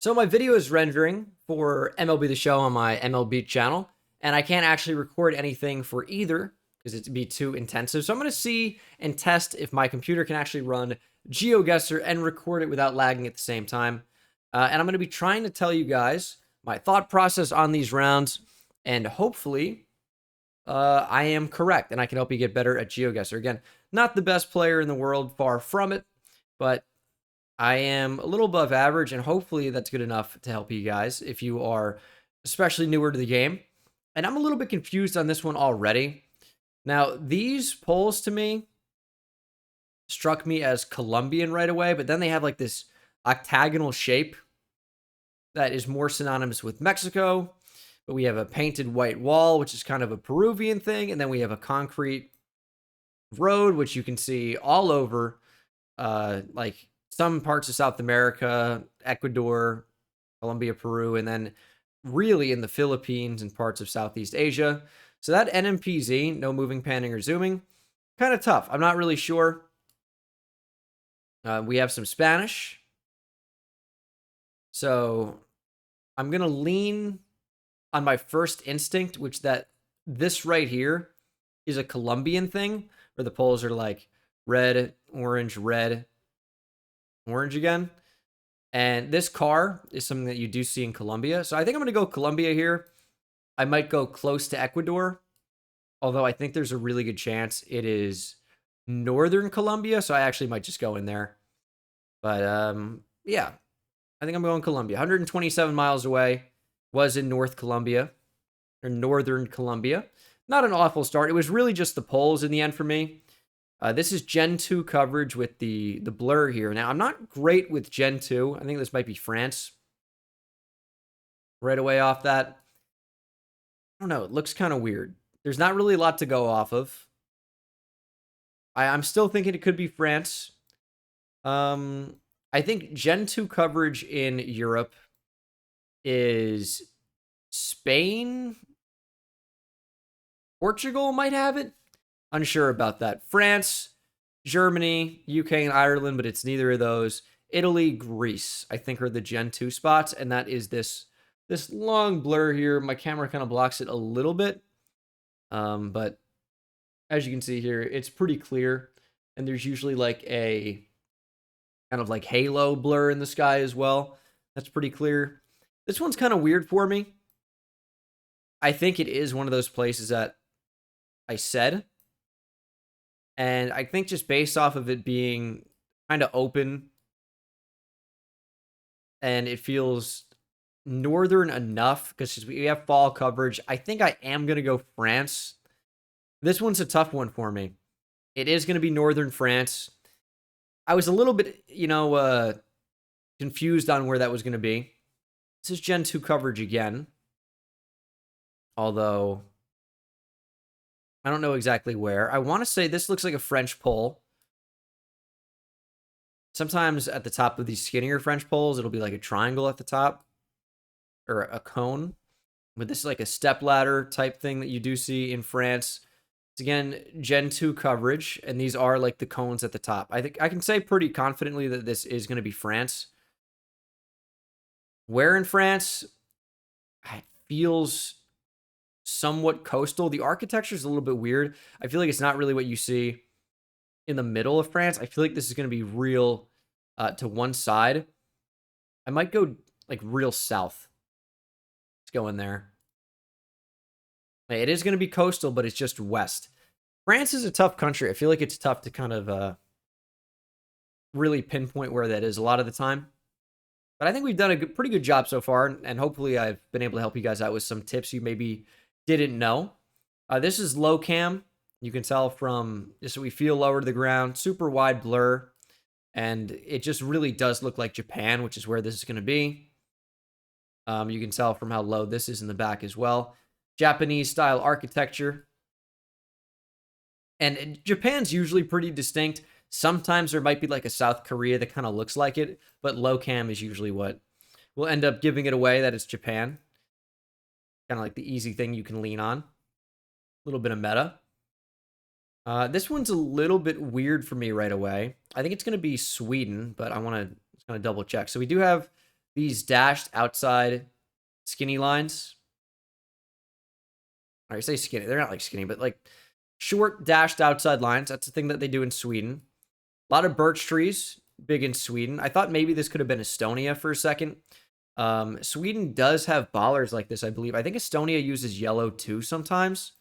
So my video is rendering for MLB The Show on my MLB channel, and I can't actually record anything for either because it'd be too intensive. So I'm going to see and test if my computer can actually run Geoguessr and record it without lagging at the same time. And I'm going to be trying to tell you guys my thought process on these rounds, and hopefully I am correct and I can help you get better at Geoguessr. Again, not the best player in the world, far from it, but I am a little above average, and hopefully that's good enough to help you guys if you are especially newer to the game. And I'm a little bit confused on this one already. Now, these polls to me struck me as Colombian right away, but then they have like this octagonal shape that is more synonymous with Mexico. But we have a painted white wall, which is kind of a Peruvian thing, and then we have a concrete road, which you can see all over, like some parts of South America, Ecuador, Colombia, Peru, and then really in the Philippines and parts of Southeast Asia. So that NMPZ, no moving, panning, or zooming, kind of tough. I'm not really sure. We have some Spanish. So I'm going to lean on my first instinct, which that this right here is a Colombian thing, where the poles are like red, orange, orange again. And this car is something that you do see in Colombia. So I think I'm going to go Colombia here. I might go close to Ecuador, although I think there's a really good chance it is northern Colombia. So I actually might just go in there. But yeah, I think I'm going Colombia. 127 miles away, was in North Colombia, or northern Colombia. Not an awful start. It was really just the poles in the end for me. This is Gen 2 coverage with the blur here. Now, I'm not great with Gen 2. I think this might be France. Right away off that. I don't know. It looks kind of weird. There's not really a lot to go off of. I'm still thinking it could be France. I think Gen 2 coverage in Europe is Spain. Portugal might have it. Unsure about that. France, Germany, UK, and Ireland, but it's neither of those. Italy, Greece, I think, are the Gen 2 spots, and that is this long blur here. My camera kind of blocks it a little bit, but as you can see here, it's pretty clear, and there's usually like a kind of like halo blur in the sky as well. That's pretty clear. This one's kind of weird for me. I think it is one of those places that I said. And I think just based off of it being kind of open and it feels northern enough because we have fall coverage, I think I am going to go France. This one's a tough one for me. It is going to be northern France. I was a little bit, confused on where that was going to be. This is Gen 2 coverage again. Although I don't know exactly where. I want to say this looks like a French pole. Sometimes at the top of these skinnier French poles, it'll be like a triangle at the top or a cone. But this is like a step ladder type thing that you do see in France. It's again Gen 2 coverage, and these are like the cones at the top. I think I can say pretty confidently that this is going to be France. Where in France? It feels somewhat coastal. The architecture is a little bit weird. I feel like it's not really what you see in the middle of France. I feel like this is going to be real to one side. I might go like real south. Let's go in there. It is going to be coastal, but it's just west. France is a tough country. I feel like it's tough to kind of really pinpoint where that is a lot of the time. But I think we've done a pretty good job so far, and hopefully I've been able to help you guys out with some tips you maybe didn't know. This is low cam. You can tell from just we feel lower to the ground, super wide blur, and it just really does look like Japan, which is where this is going to be. You can tell from how low this is in the back as well. Japanese style architecture. And Japan's usually pretty distinct. Sometimes there might be like a South Korea that kind of looks like it, but low cam is usually what will end up giving it away that it's Japan. Kind of like the easy thing you can lean on. A little bit of meta. This one's a little bit weird for me right away. I think it's going to be Sweden, but I want to double check. So we do have these dashed outside skinny lines. I say skinny. They're not like skinny, but like short dashed outside lines. That's the thing that they do in Sweden. A lot of birch trees, big in Sweden. I thought maybe this could have been Estonia for a second. Sweden does have ballers like this, I believe. I think Estonia uses yellow too sometimes.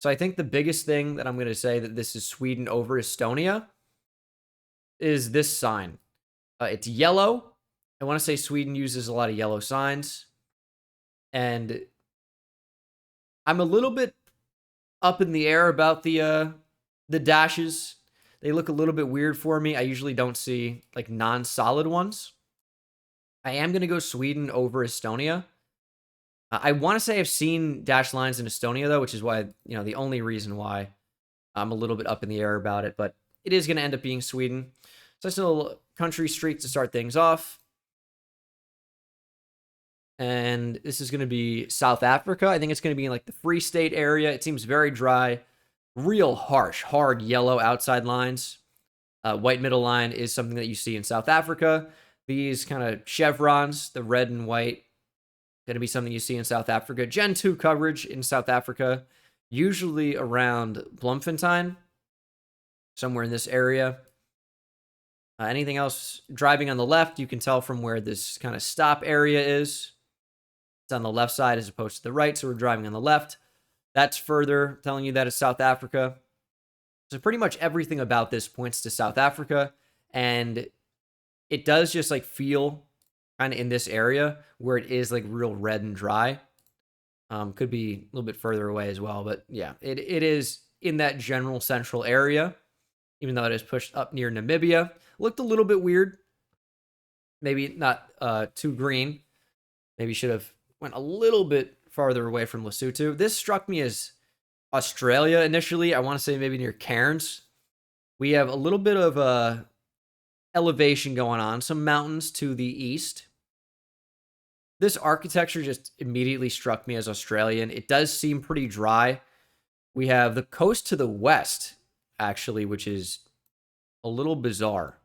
So I think the biggest thing that I'm going to say that this is Sweden over Estonia is this sign. It's yellow. I want to say Sweden uses a lot of yellow signs. And I'm a little bit up in the air about the dashes. They look a little bit weird for me. I usually don't see like non-solid ones. I am going to go Sweden over Estonia. I want to say I've seen dash lines in Estonia, though, which is why, the only reason why I'm a little bit up in the air about it. But it is going to end up being Sweden. So it's a little country street to start things off. And this is going to be South Africa. I think it's going to be in like the Free State area. It seems very dry, real harsh, hard yellow outside lines. White middle line is something that you see in South Africa. These kind of chevrons, the red and white, going to be something you see in South Africa. Gen 2 coverage in South Africa, usually around Bloemfontein, somewhere in this area. Anything else driving on the left, you can tell from where this kind of stop area is. It's on the left side as opposed to the right, so we're driving on the left. That's further telling you that it's South Africa. So pretty much everything about this points to South Africa, and it does just like feel kind of in this area where it is like real red and dry. Could be a little bit further away as well, but yeah, it is in that general central area, even though it is pushed up near Namibia. Looked a little bit weird. Maybe not too green. Maybe should have went a little bit farther away from Lesotho. This struck me as Australia initially. I want to say maybe near Cairns. We have a little bit of elevation going on, some mountains to the east. This architecture just immediately struck me as Australian. It does seem pretty dry. We have the coast to the west, actually, which is a little bizarre.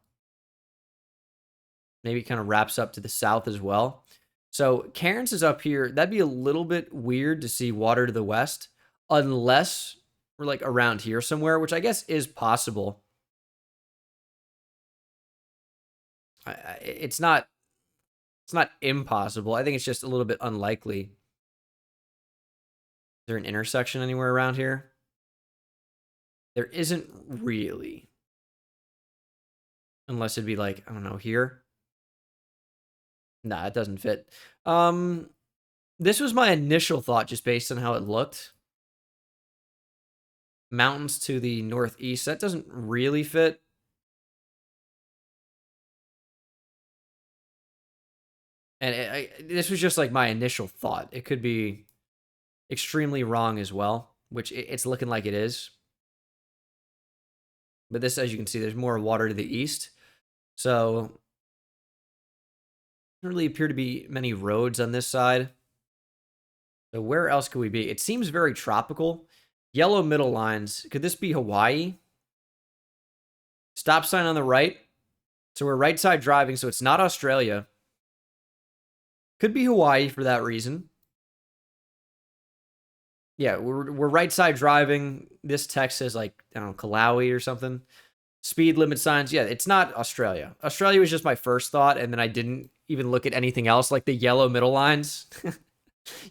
Maybe it kind of wraps up to the south as well. So Cairns is up here. That'd be a little bit weird to see water to the west, unless we're like around here somewhere, which I guess is possible. It's not impossible. I think it's just a little bit unlikely. Is there an intersection anywhere around here? There isn't really. Unless it'd be like, I don't know, here. Nah, it doesn't fit. This was my initial thought just based on how it looked. Mountains to the northeast. That doesn't really fit. And this was just like my initial thought. It could be extremely wrong as well, which it's looking like it is. But this, as you can see, there's more water to the east. So, there really appear to be many roads on this side. So where else could we be? It seems very tropical. Yellow middle lines. Could this be Hawaii? Stop sign on the right. So we're right side driving, so it's not Australia. Could be Hawaii for that reason. Yeah, we're right side driving. This text says like, I don't know, Malawi or something. Speed limit signs. Yeah, it's not Australia. Australia was just my first thought, and then I didn't even look at anything else like the yellow middle lines.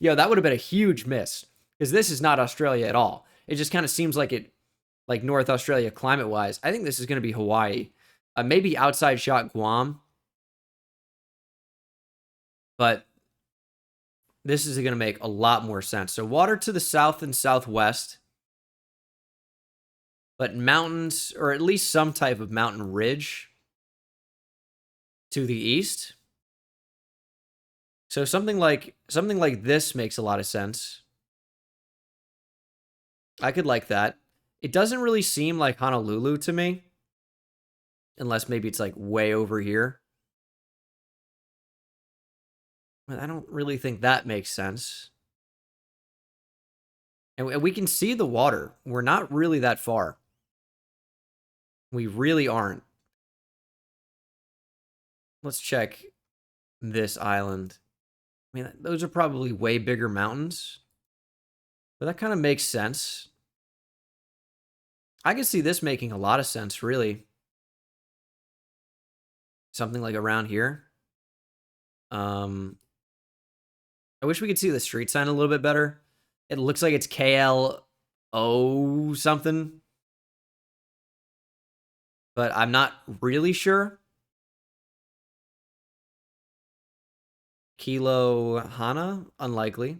Yo, that would have been a huge miss because this is not Australia at all. It just kind of seems like it, like North Australia climate wise. I think this is going to be Hawaii. Maybe outside shot Guam. But this is going to make a lot more sense. So water to the south and southwest. But mountains, or at least some type of mountain ridge to the east. So something like this makes a lot of sense. I could like that. It doesn't really seem like Honolulu to me. Unless maybe it's like way over here. But I don't really think that makes sense. And we can see the water. We're not really that far. We really aren't. Let's check this island. I mean, those are probably way bigger mountains, but that kind of makes sense. I can see this making a lot of sense, really. Something like around here. Um, I wish we could see the street sign a little bit better. It looks like it's KLO something, but I'm not really sure. Kilo Hana, unlikely.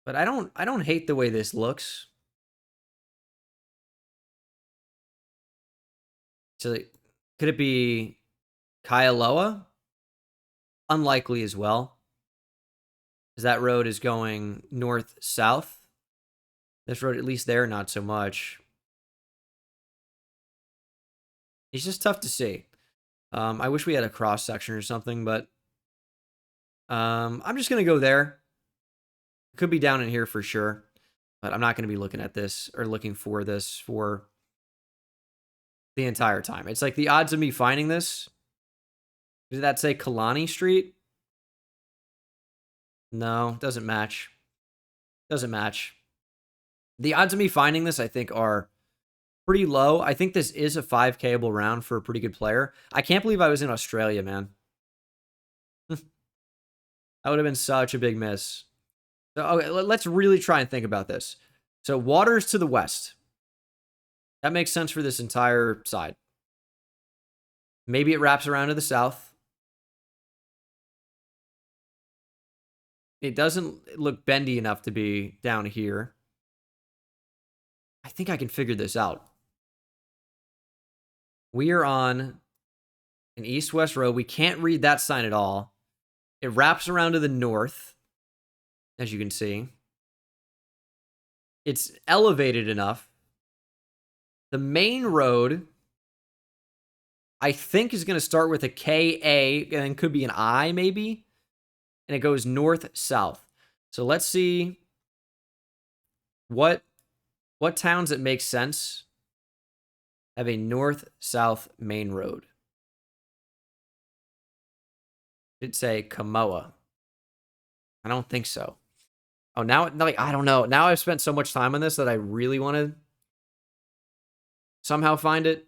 But I don't hate the way this looks. So could it be Kailua? Unlikely as well. As that road is going north south. This road, at least there, not so much. It's just tough to see. I wish we had a cross section or something, but I'm just gonna go there. Could be down in here for sure, but I'm not gonna be looking at this or looking for this for the entire time. It's like the odds of me finding this. Did that say Kalani Street? No, doesn't match. Doesn't match. The odds of me finding this, I think, are pretty low. I think this is a 5Kable round for a pretty good player. I can't believe I was in Australia, man. That would have been such a big miss. So, okay, let's really try and think about this. So, water's to the west. That makes sense for this entire side. Maybe it wraps around to the south. It doesn't look bendy enough to be down here. I think I can figure this out. We are on an east-west road. We can't read that sign at all. It wraps around to the north, as you can see. It's elevated enough. The main road, I think, is going to start with a KA and then could be an I, maybe. And it goes north-south. So let's see what towns it makes sense have a north-south main road. It'd say Kamoa. I don't think so. Oh, now, like, I don't know. Now I've spent so much time on this that I really want to somehow find it.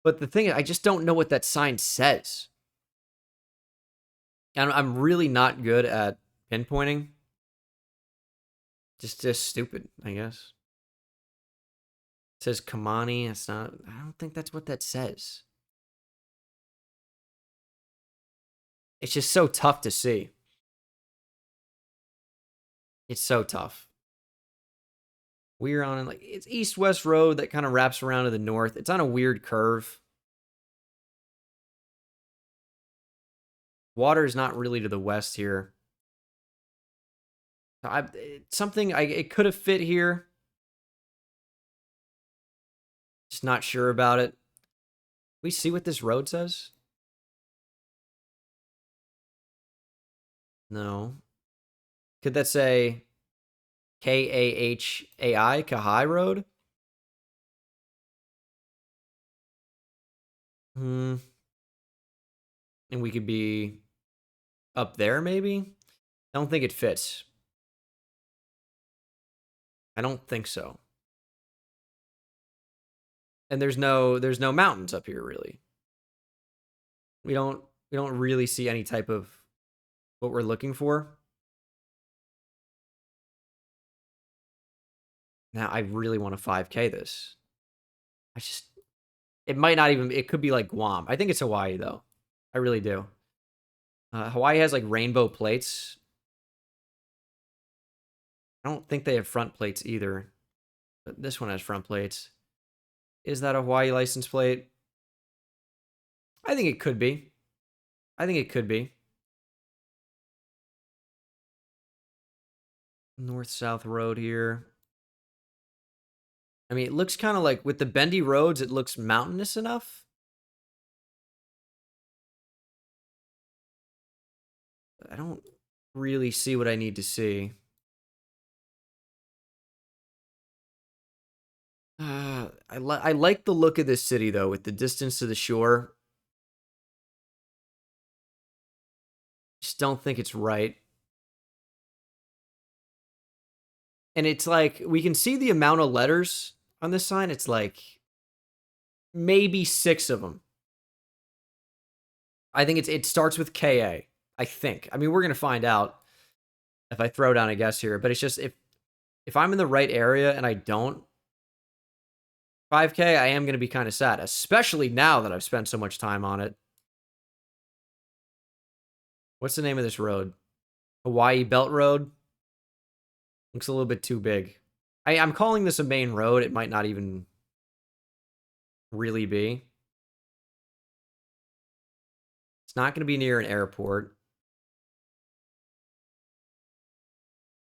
But the thing is, I just don't know what that sign says. And I'm really not good at pinpointing. Just stupid, I guess. It says Kamani. It's not, I don't think that's what that says. It's just so tough to see. It's so tough. We're on, like, it's east-west road that kind of wraps around to the north. It's on a weird curve. Water is not really to the west here. It could have fit here. Just not sure about it. We see what this road says? No. Could that say Kahai, Kahai Road? And we could be up there, maybe? I don't think it fits. I don't think so. And there's no mountains up here, really. We don't really see any type of what we're looking for. Now I really want to 5K this. It might not even, it could be like Guam. I think it's Hawaii though. I really do. Hawaii has like rainbow plates. I don't think they have front plates either. But this one has front plates. Is that a Hawaii license plate? I think it could be. I think it could be. North-south road here. I mean, it looks kind of like, with the bendy roads, it looks mountainous enough. I don't really see what I need to see. I like the look of this city, though, with the distance to the shore. Just don't think it's right. And it's like, we can see the amount of letters on this sign. It's like maybe 6 of them. I think it starts with KA. I think. I mean, we're gonna find out if I throw down a guess here. But it's just if I'm in the right area and I don't 5K, I am gonna be kind of sad, especially now that I've spent so much time on it. What's the name of this road? Hawaii Belt Road. Looks a little bit too big. I'm calling this a main road. It might not even really be. It's not going to be near an airport.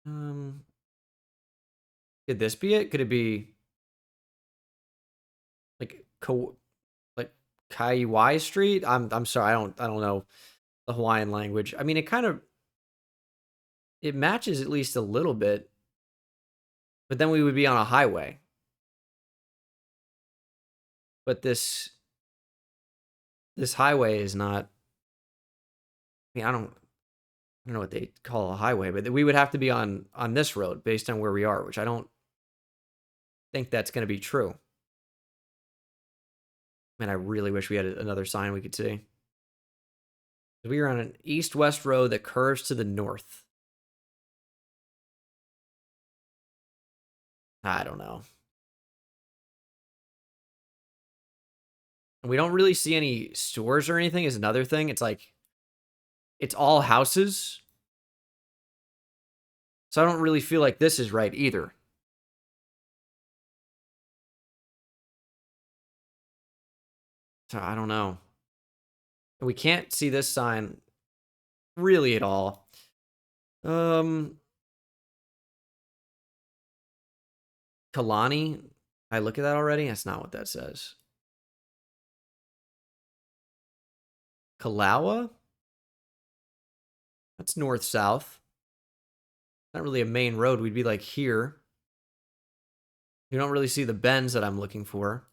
Could this be it? Could it be like like Kaiwai Street? I'm sorry. I don't know the Hawaiian language. I mean, it matches at least a little bit, but then we would be on a highway. But this highway is not. I mean, I don't know what they call a highway, but we would have to be on this road based on where we are, which I don't think that's going to be true. Man, I really wish we had another sign we could see. We are on an east-west road that curves to the north. I don't know. We don't really see any stores or anything is another thing. It's like, it's all houses. So I don't really feel like this is right either. So I don't know. We can't see this sign really at all. Kalani. I look at that already? That's not what that says. Kalawa? That's north-south. Not really a main road. We'd be like here. You don't really see the bends that I'm looking for.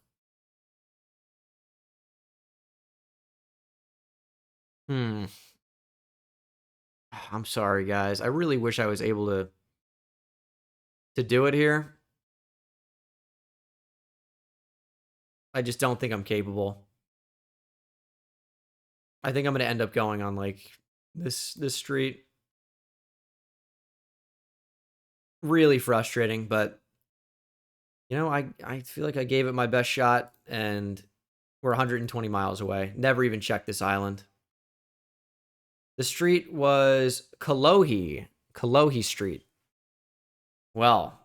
I'm sorry, guys. I really wish I was able to do it here. I just don't think I'm capable. I think I'm going to end up going on like this street. Really frustrating, but you know, I feel like I gave it my best shot and we're 120 miles away. Never even checked this island. The street was Kalohi Street. Well,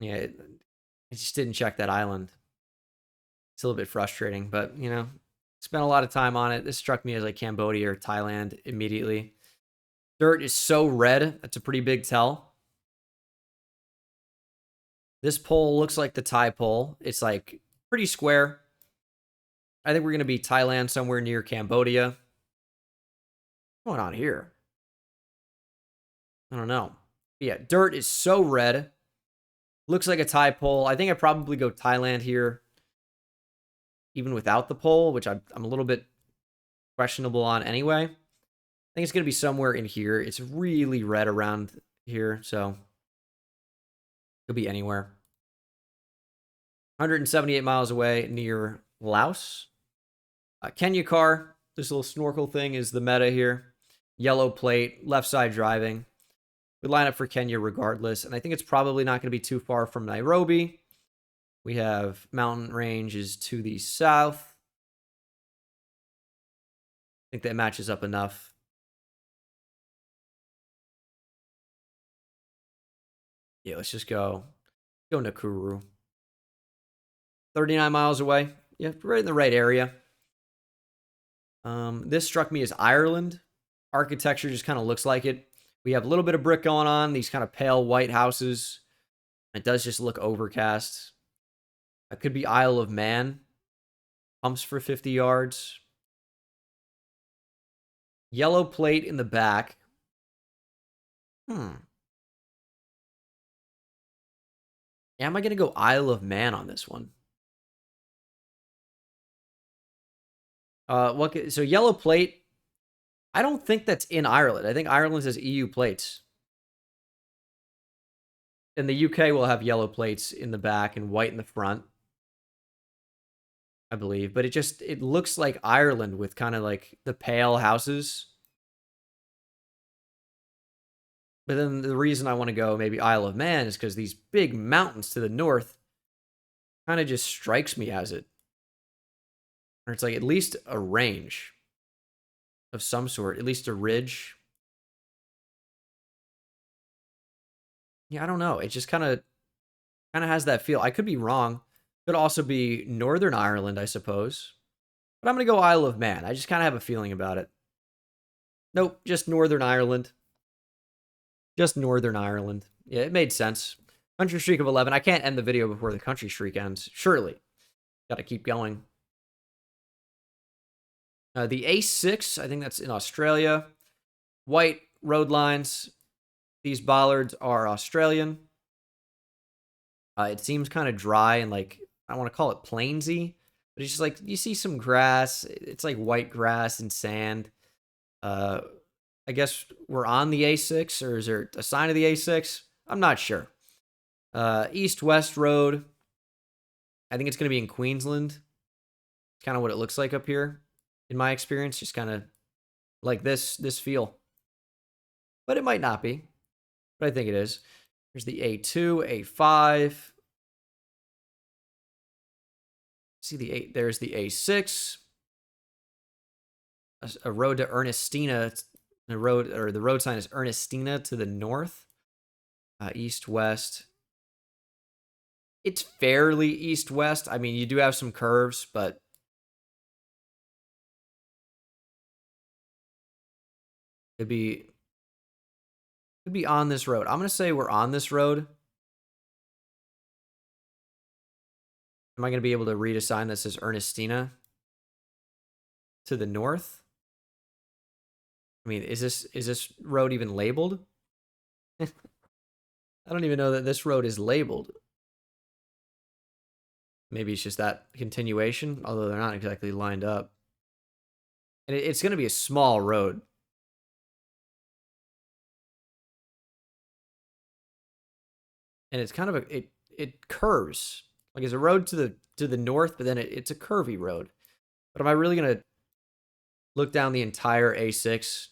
yeah, I just didn't check that island. It's a little bit frustrating, but you know, spent a lot of time on it. This struck me as like Cambodia or Thailand immediately. Dirt is so red. That's a pretty big tell. This pole looks like the Thai pole. It's like pretty square. I think we're going to be Thailand, somewhere near Cambodia. What's going on here? I don't know. But yeah, dirt is so red. Looks like a Thai pole. I think I'd probably go Thailand here, even without the pole, which I'm a little bit questionable on anyway. I think it's going to be somewhere in here. It's really red around here, so could be anywhere. 178 miles away near Laos. Kenya car. This little snorkel thing is the meta here. Yellow plate, left side driving. We line up for Kenya regardless, and I think it's probably not going to be too far from Nairobi. We have mountain ranges to the south. I think that matches up enough. Yeah, let's just go Nakuru. 39 miles away. Yeah, right in the right area. This struck me as Ireland. Architecture just kind of looks like it. We have a little bit of brick going on, these kind of pale white houses. It does just look overcast. It could be Isle of Man. Pumps for 50 yards. Yellow plate in the back. Am I going to go Isle of Man on this one? So yellow plate. I don't think that's in Ireland. I think Ireland has EU plates. And the UK will have yellow plates in the back and white in the front, I believe. But it looks like Ireland with kind of like the pale houses. But then the reason I want to go maybe Isle of Man is because these big mountains to the north kind of just strikes me as it. Or it's like at least a range of some sort, at least a ridge. Yeah, I don't know. It just kind of has that feel. I could be wrong. Could also be Northern Ireland, I suppose. But I'm going to go Isle of Man. I just kind of have a feeling about it. Nope, just Northern Ireland. Just Northern Ireland. Yeah, it made sense. Country streak of 11. I can't end the video before the country streak ends. Surely. Got to keep going. The A6, I think that's in Australia. White road lines. These bollards are Australian. It seems kind of dry and like, I don't want to call it plainsy, but it's just like, you see some grass. It's like white grass and sand. I guess we're on the A6, or is there a sign of the A6? I'm not sure. East-west road. I think it's going to be in Queensland. It's kind of what it looks like up here, in my experience. Just kind of like this feel. But it might not be. But I think it is. There's the A2, A5. See the 8. There's the A6. A road to Ernestina. The road sign is Ernestina to the north. East-west. It's fairly east-west. I mean, you do have some curves, but could be on this road. I'm going to say we're on this road. Am I going to be able to read a sign that says Ernestina to the north? I mean, is this road even labeled? I don't even know that this road is labeled. Maybe it's just that continuation, although they're not exactly lined up. And it's going to be a small road. And it's kind of it curves. Like it's a road to the north, but then it's a curvy road. But am I really going to look down the entire A6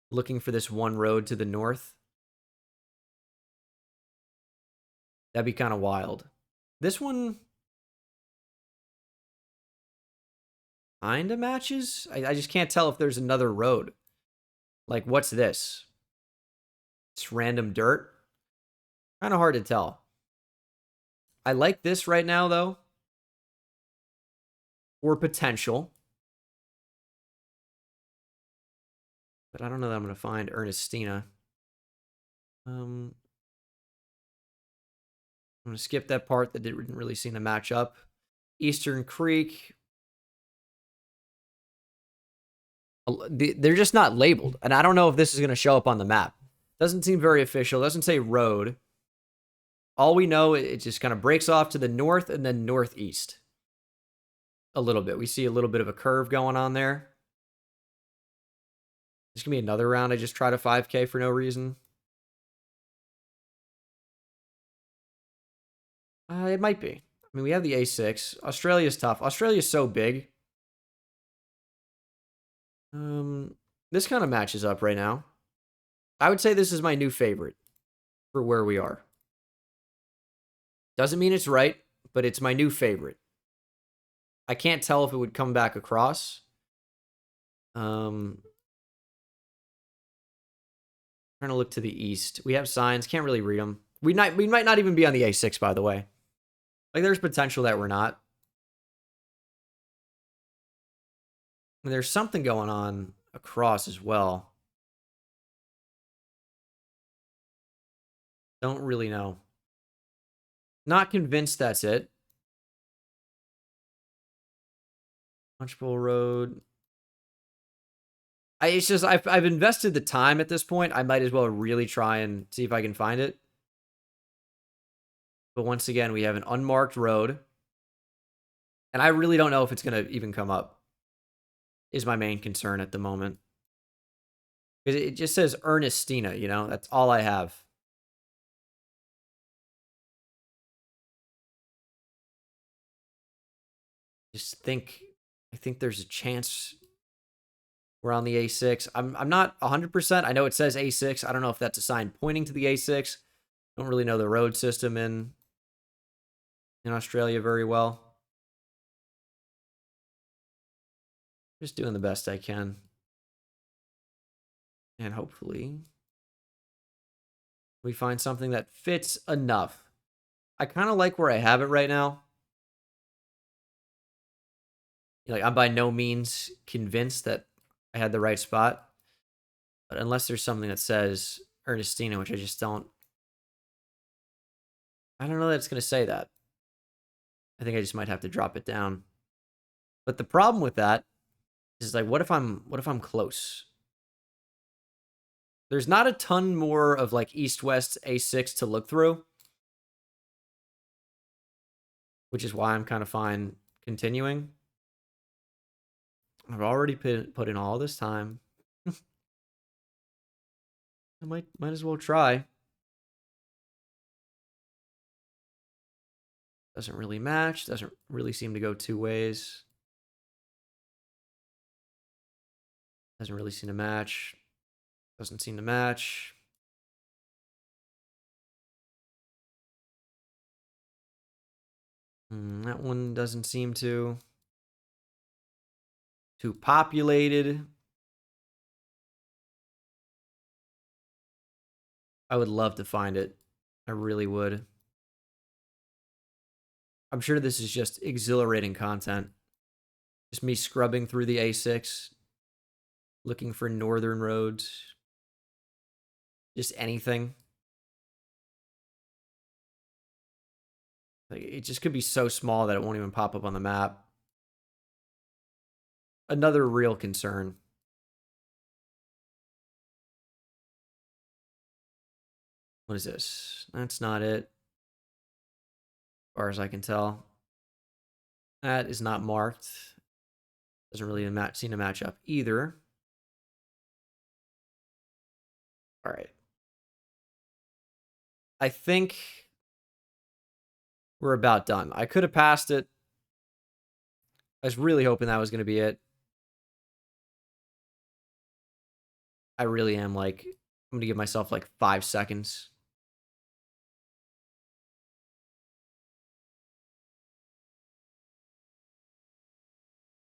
looking for this one road to the north? That'd be kind of wild. This one kind of matches. I just can't tell if there's another road. Like, what's this? It's random dirt. Kind of hard to tell. I like this right now, though. For potential. But I don't know that I'm going to find Ernestina. I'm going to skip that part that didn't really seem to match up. Eastern Creek. They're just not labeled. And I don't know if this is going to show up on the map. Doesn't seem very official. Doesn't say road. All we know, it just kind of breaks off to the north and then northeast. A little bit. We see a little bit of a curve going on there. There's going to be another round. I just tried a 5K for no reason. It might be. I mean, we have the A6. Australia's tough. Australia's so big. This kind of matches up right now. I would say this is my new favorite for where we are. Doesn't mean it's right, but it's my new favorite. I can't tell if it would come back across. Trying to look to the east. We have signs. Can't really read them. We might not even be on the A6, by the way. Like, there's potential that we're not. And there's something going on across as well. Don't really know. Not convinced that's it. Punchbowl Road. It's just, I've invested the time at this point. I might as well really try and see if I can find it. But once again, we have an unmarked road. And I really don't know if it's going to even come up. Is my main concern at the moment. Because it just says Ernestina, you know? That's all I have. I think there's a chance we're on the A6. I'm not 100%. I know it says A6. I don't know if that's a sign pointing to the A6. Don't really know the road system in Australia very well. Just doing the best I can. And hopefully we find something that fits enough. I kind of like where I have it right now. Like, I'm by no means convinced that I had the right spot. But unless there's something that says Ernestina, which I just don't. I don't know that it's going to say that. I think I just might have to drop it down. But the problem with that is, like, what if I'm close? There's not a ton more of like east-west A6 to look through, which is why I'm kind of fine continuing. I've already put in all this time. I might as well try. Doesn't really match. Doesn't really seem to go two ways. Doesn't really seem to match. Doesn't seem to match. That one doesn't seem to. Too populated. I would love to find it. I really would. I'm sure this is just exhilarating content. Just me scrubbing through the A6, looking for northern roads. Just anything. Like, it just could be so small that it won't even pop up on the map. Another real concern. What is this? That's not it. As far as I can tell. That is not marked. Doesn't really seem to match up either. All right. I think we're about done. I could have passed it. I was really hoping that was going to be it. I really am, like, I'm going to give myself like 5 seconds.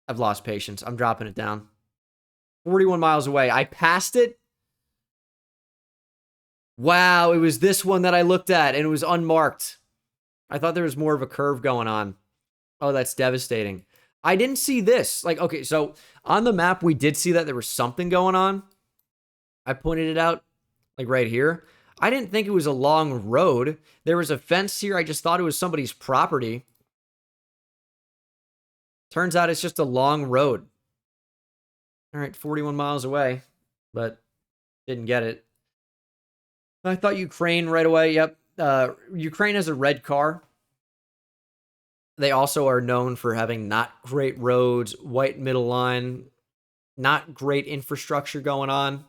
I've lost patience. I'm dropping it down. 41 miles away. I passed it. Wow, it was this one that I looked at and it was unmarked. I thought there was more of a curve going on. Oh, that's devastating. I didn't see this. Like, okay, so on the map, we did see that there was something going on. I pointed it out, like, right here. I didn't think it was a long road. There was a fence here. I just thought it was somebody's property. Turns out it's just a long road. All right, 41 miles away, but didn't get it. I thought Ukraine right away. Yep. Ukraine has a red car. They also are known for having not great roads, white middle line, not great infrastructure going on.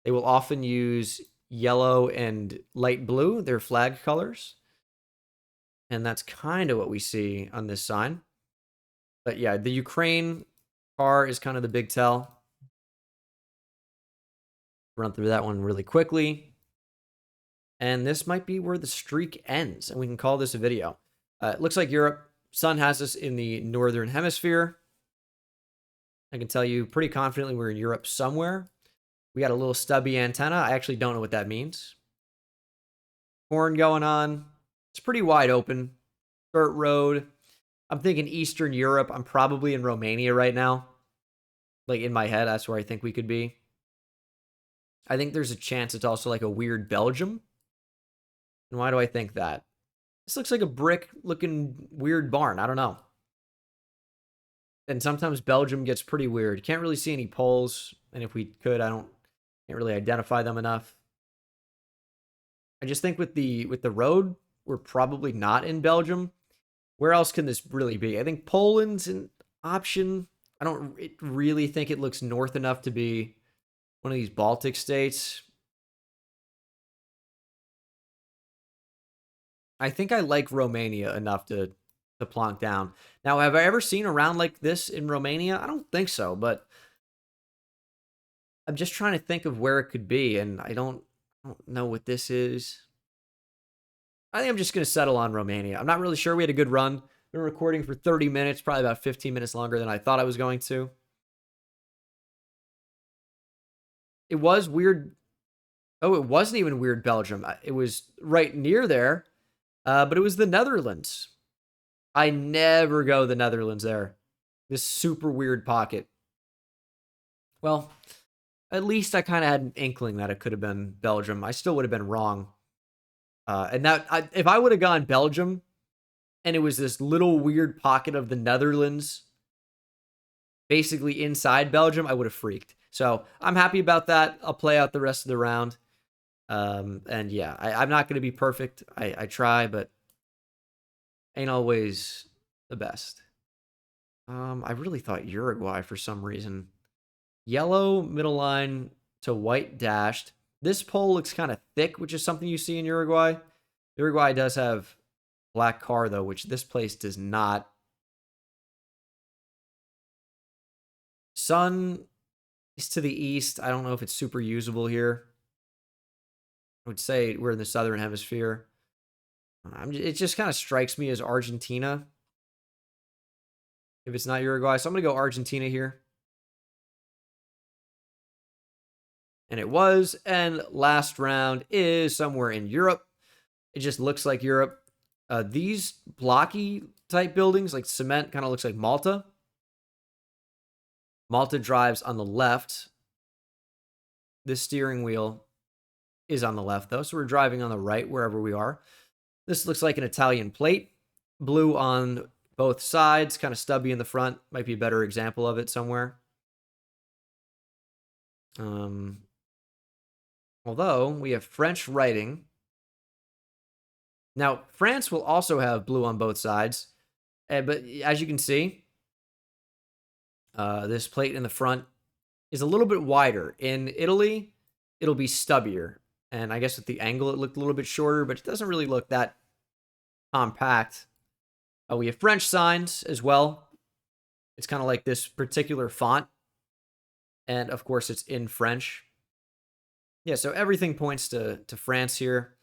They will often use yellow and light blue, their flag colors. And that's kind of what we see on this sign. But yeah, the Ukraine car is kind of the big tell. Run through that one really quickly. And this might be where the streak ends, and we can call this a video. It looks like Europe. Sun has us in the northern hemisphere. I can tell you pretty confidently we're in Europe somewhere. We got a little stubby antenna. I actually don't know what that means. Horn going on. It's pretty wide open. Dirt road. I'm thinking Eastern Europe. I'm probably in Romania right now. Like, in my head, that's where I think we could be. I think there's a chance it's also like a weird Belgium. And why do I think that? This looks like a brick-looking weird barn. I don't know. And sometimes Belgium gets pretty weird. Can't really see any poles. And if we could, can't really identify them enough. I just think with the road, we're probably not in Belgium. Where else can this really be? I think Poland's an option. I don't really think it looks north enough to be One of these Baltic states. I think I like Romania enough to plonk down. Now, have I ever seen a round like this in Romania? I don't think so, but I'm just trying to think of where it could be, and I don't know what this is. I think I'm just going to settle on Romania. I'm not really sure. We had a good run. Been recording for 30 minutes, probably about 15 minutes longer than I thought I was going to. It was weird. Oh, it wasn't even weird Belgium. It was right near there, but it was the Netherlands. I never go the Netherlands there. This super weird pocket. Well, at least I kind of had an inkling that it could have been Belgium. I still would have been wrong. And if I would have gone Belgium and it was this little weird pocket of the Netherlands, basically inside Belgium, I would have freaked. So I'm happy about that. I'll play out the rest of the round. And yeah, I'm not going to be perfect. I try, but ain't always the best. I really thought Uruguay for some reason. Yellow middle line to white dashed. This pole looks kind of thick, which is something you see in Uruguay. Uruguay does have black car, though, which this place does not. Sun is to the east. I don't know if it's super usable here. I would say we're in the southern hemisphere. It just kind of strikes me as Argentina. If it's not Uruguay. So I'm going to go Argentina here. And it was. And last round is somewhere in Europe. It just looks like Europe. These blocky type buildings, like cement, kind of looks like Malta. Malta drives on the left. This steering wheel is on the left, though. So we're driving on the right wherever we are. This looks like an Italian plate. Blue on both sides, kind of stubby in the front. Might be a better example of it somewhere. Although we have French writing. Now, France will also have blue on both sides. But as you can see, this plate in the front is a little bit wider. In Italy, it'll be stubbier. And I guess with the angle, it looked a little bit shorter, but it doesn't really look that compact. We have French signs as well. It's kind of like this particular font. And of course, it's in French. Yeah, so everything points to France here.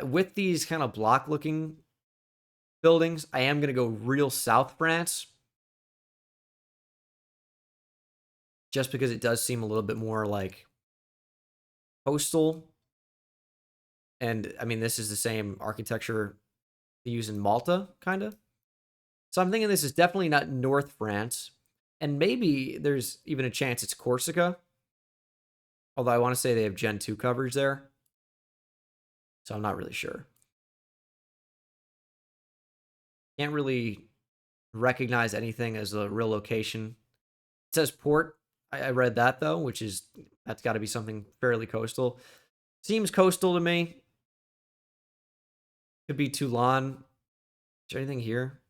With these kind of block-looking buildings, I am going to go real South France. Just because it does seem a little bit more like coastal. And, I mean, this is the same architecture they use in Malta, kind of. So I'm thinking this is definitely not North France. And maybe there's even a chance it's Corsica. Although I want to say they have Gen 2 coverage there. So I'm not really sure. Can't really recognize anything as a real location. It says port. I read that, though, which is, that's got to be something fairly coastal. Seems coastal to me. Could be Toulon. Is there anything here?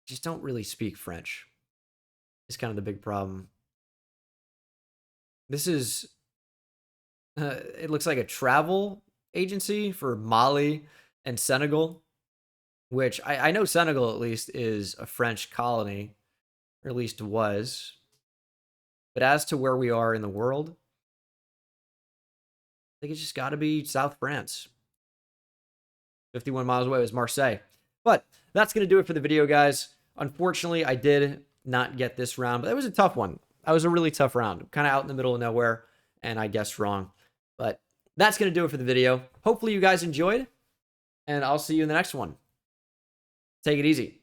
Just don't really speak French. It's kind of the big problem. This is, it looks like a travel agency for Mali and Senegal, which I know Senegal at least is a French colony, or at least was. But as to where we are in the world, I think it's just got to be South France. 51 miles away was Marseille. But that's going to do it for the video, guys. Unfortunately, I did not get this round, but it was a tough one. That was a really tough round. Kind of out in the middle of nowhere, and I guessed wrong. But that's going to do it for the video. Hopefully you guys enjoyed, and I'll see you in the next one. Take it easy.